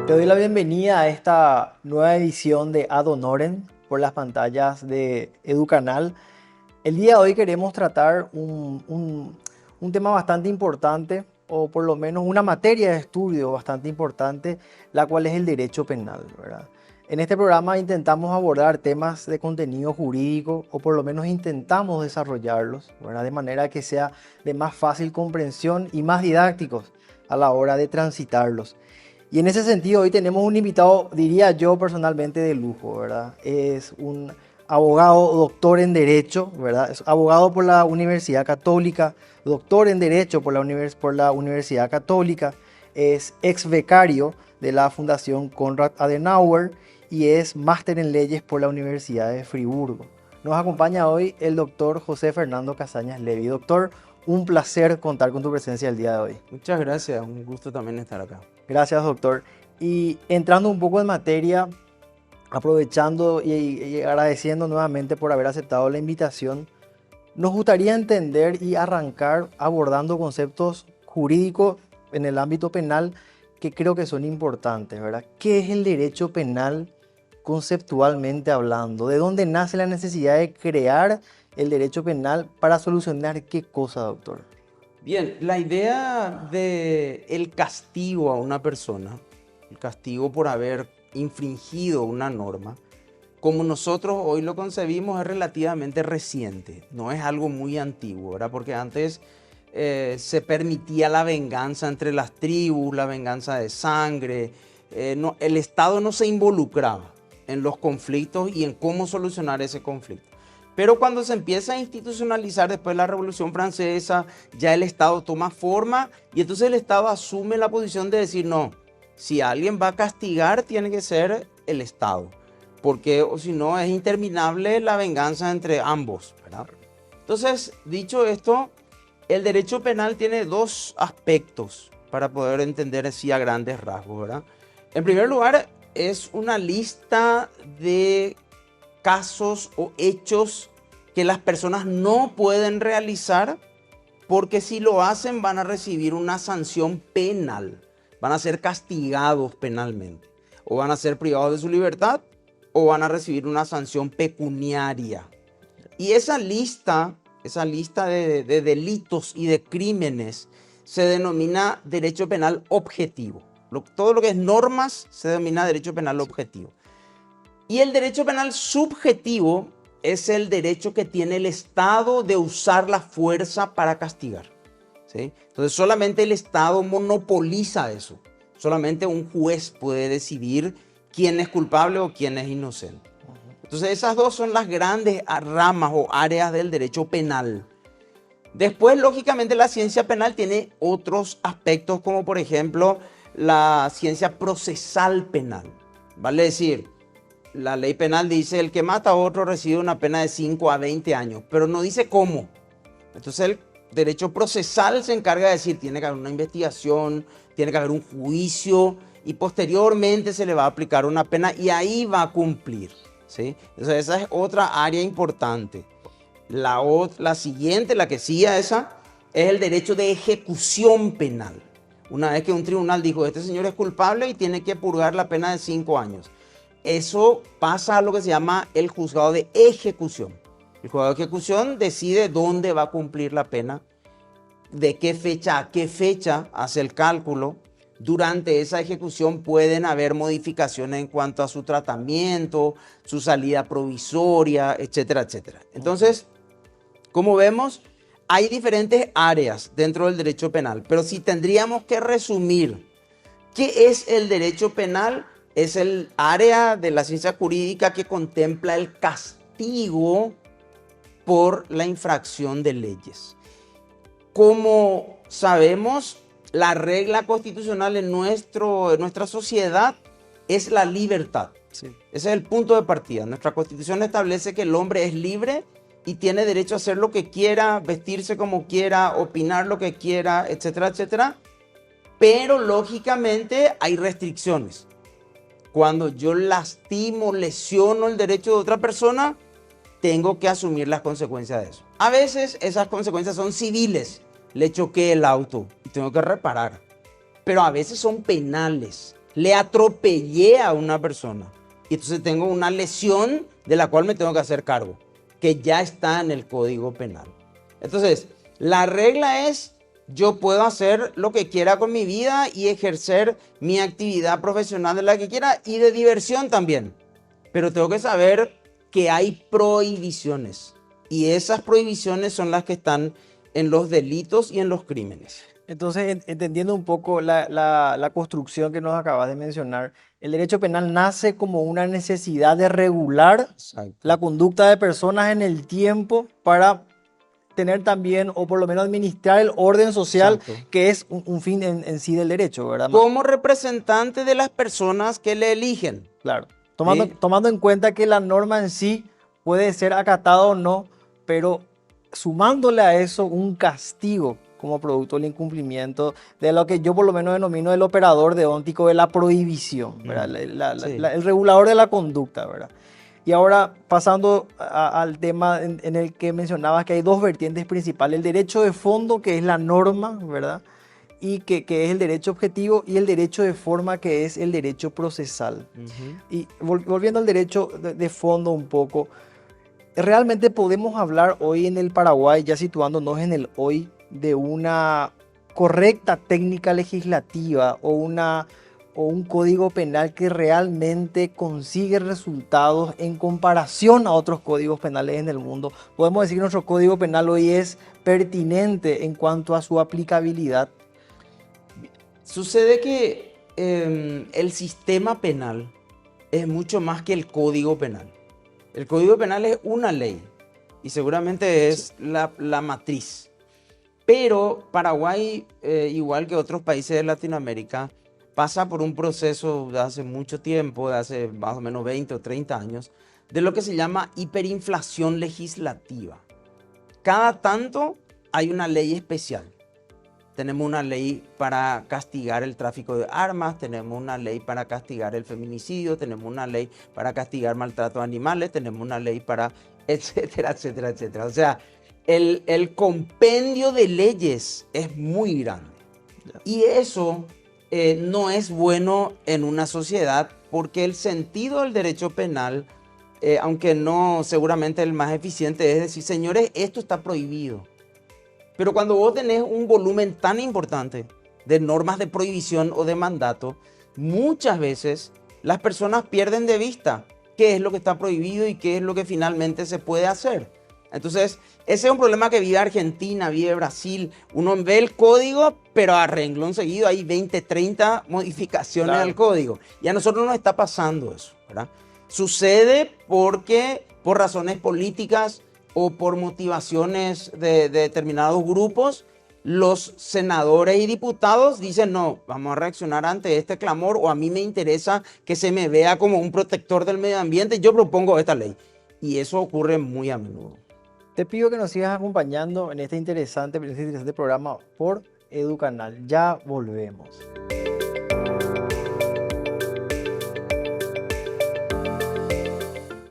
Te doy la bienvenida a esta nueva edición de Ad Honorem por las pantallas de Educanal. El día de hoy queremos tratar un tema bastante importante, o por lo menos una materia de estudio bastante importante, la cual es el derecho penal, ¿verdad? En este programa intentamos abordar temas de contenido jurídico, o por lo menos intentamos desarrollarlos, ¿verdad? De manera que sea de más fácil comprensión y más didácticos a la hora de transitarlos. Y en ese sentido, hoy tenemos un invitado, diría yo personalmente, de lujo, ¿verdad? Es un abogado, doctor en Derecho, ¿verdad? Es abogado por la Universidad Católica, doctor en Derecho por la Universidad Católica, es ex becario de la Fundación Konrad Adenauer y es máster en leyes por la Universidad de Friburgo. Nos acompaña hoy el doctor José Fernando Casañas Levy. Doctor, un placer contar con tu presencia el día de hoy. Muchas gracias, un gusto también estar acá. Gracias, doctor. Y entrando un poco en materia, aprovechando y agradeciendo nuevamente por haber aceptado la invitación, nos gustaría entender y arrancar abordando conceptos jurídicos en el ámbito penal que creo que son importantes, ¿verdad? ¿Qué es el derecho penal conceptualmente hablando? ¿De dónde nace la necesidad de crear el derecho penal para solucionar qué cosa, doctor? Bien, la idea de el castigo a una persona, el castigo por haber infringido una norma, como nosotros hoy lo concebimos, es relativamente reciente, no es algo muy antiguo, ¿verdad? Porque antes se permitía la venganza entre las tribus, la venganza de sangre, el Estado no se involucraba en los conflictos y en cómo solucionar ese conflicto. Pero cuando se empieza a institucionalizar después de la Revolución Francesa, ya el Estado toma forma y entonces el Estado asume la posición de decir, no, si alguien va a castigar tiene que ser el Estado, porque o si no es interminable la venganza entre ambos, ¿verdad? Entonces, dicho esto, el derecho penal tiene dos aspectos para poder entender así a grandes rasgos, ¿verdad? En primer lugar, es una lista de casos o hechos que las personas no pueden realizar porque si lo hacen van a recibir una sanción penal, van a ser castigados penalmente, o van a ser privados de su libertad, o van a recibir una sanción pecuniaria. Y esa lista de delitos y de crímenes se denomina derecho penal objetivo. Todo lo que es normas se denomina derecho penal objetivo. Y el derecho penal subjetivo es el derecho que tiene el Estado de usar la fuerza para castigar, ¿sí? Entonces solamente el Estado monopoliza eso. Solamente un juez puede decidir quién es culpable o quién es inocente. Entonces esas dos son las grandes ramas o áreas del derecho penal. Después, lógicamente, la ciencia penal tiene otros aspectos como por ejemplo la ciencia procesal penal. Vale decir, la ley penal dice el que mata a otro recibe una pena de 5 a 20 años, pero no dice cómo. Entonces el derecho procesal se encarga de decir, tiene que haber una investigación, tiene que haber un juicio y posteriormente se le va a aplicar una pena y ahí va a cumplir, ¿sí? Entonces esa es otra área importante. La siguiente, la que sigue a esa, es el derecho de ejecución penal. Una vez que un tribunal dijo, este señor es culpable y tiene que purgar la pena de 5 años. Eso pasa a lo que se llama el juzgado de ejecución. El juzgado de ejecución decide dónde va a cumplir la pena, de qué fecha a qué fecha hace el cálculo. Durante esa ejecución pueden haber modificaciones en cuanto a su tratamiento, su salida provisoria, etcétera, etcétera. Entonces, como vemos, hay diferentes áreas dentro del derecho penal, pero si tendríamos que resumir qué es el derecho penal, es el área de la ciencia jurídica que contempla el castigo por la infracción de leyes. Como sabemos, la regla constitucional en nuestra sociedad es la libertad. Sí. Ese es el punto de partida. Nuestra Constitución establece que el hombre es libre y tiene derecho a hacer lo que quiera, vestirse como quiera, opinar lo que quiera, etcétera, etcétera. Pero lógicamente hay restricciones. Cuando yo lastimo, lesiono el derecho de otra persona, tengo que asumir las consecuencias de eso. A veces esas consecuencias son civiles. Le choqué el auto y tengo que reparar. Pero a veces son penales. le atropellé a una persona. Y entonces tengo una lesión de la cual me tengo que hacer cargo, que ya está en el Código Penal. Entonces, la regla es, yo puedo hacer lo que quiera con mi vida y ejercer mi actividad profesional de la que quiera y de diversión también. Pero tengo que saber que hay prohibiciones. Y esas prohibiciones son las que están en los delitos y en los crímenes. Entonces, entendiendo un poco la construcción que nos acabas de mencionar, el derecho penal nace como una necesidad de regular Exacto. la conducta de personas en el tiempo para tener también, o por lo menos administrar el orden social, Exacto. que es un fin en sí del derecho, ¿verdad? Como representante de las personas que le eligen. Claro. ¿Sí? Tomando en cuenta que la norma en sí puede ser acatada o no, pero sumándole a eso un castigo como producto del incumplimiento de lo que yo por lo menos denomino el operador deóntico de la prohibición, ¿verdad? Sí. El regulador de la conducta, ¿verdad? Y ahora pasando al tema en el que mencionabas que hay dos vertientes principales, el derecho de fondo, que es la norma, ¿verdad? Y que es el derecho objetivo, y el derecho de forma, que es el derecho procesal. Ujú. Y volviendo al derecho de fondo un poco, realmente podemos hablar hoy en el Paraguay, ya situándonos en el hoy, de una correcta técnica legislativa o un código penal que realmente consigue resultados en comparación a otros códigos penales en el mundo. Podemos decir que nuestro código penal hoy es pertinente en cuanto a su aplicabilidad. Sucede que el sistema penal es mucho más que el Código Penal. El Código Penal es una ley y seguramente es la matriz. Pero Paraguay, igual que otros países de Latinoamérica, pasa por un proceso de hace mucho tiempo, de hace más o menos 20 o 30 años, de lo que se llama hiperinflación legislativa. Cada tanto hay una ley especial. Tenemos una ley para castigar el tráfico de armas, tenemos una ley para castigar el feminicidio, tenemos una ley para castigar maltrato de animales, tenemos una ley para etcétera, etcétera, etcétera. O sea, el compendio de leyes es muy grande. Y eso no es bueno en una sociedad porque el sentido del derecho penal, aunque no seguramente el más eficiente, es decir, señores, esto está prohibido. Pero cuando vos tenés un volumen tan importante de normas de prohibición o de mandato, muchas veces las personas pierden de vista qué es lo que está prohibido y qué es lo que finalmente se puede hacer. Entonces, ese es un problema que vive Argentina, vive Brasil. Uno ve el código, pero a renglón seguido hay 20, 30 modificaciones al código. Y a nosotros nos está pasando eso, ¿verdad? Sucede porque por razones políticas o por motivaciones de determinados grupos, los senadores y diputados dicen, no, vamos a reaccionar ante este clamor o a mí me interesa que se me vea como un protector del medio ambiente, yo propongo esta ley. Y eso ocurre muy a menudo. Te pido que nos sigas acompañando en este interesante programa por Educanal. Ya volvemos.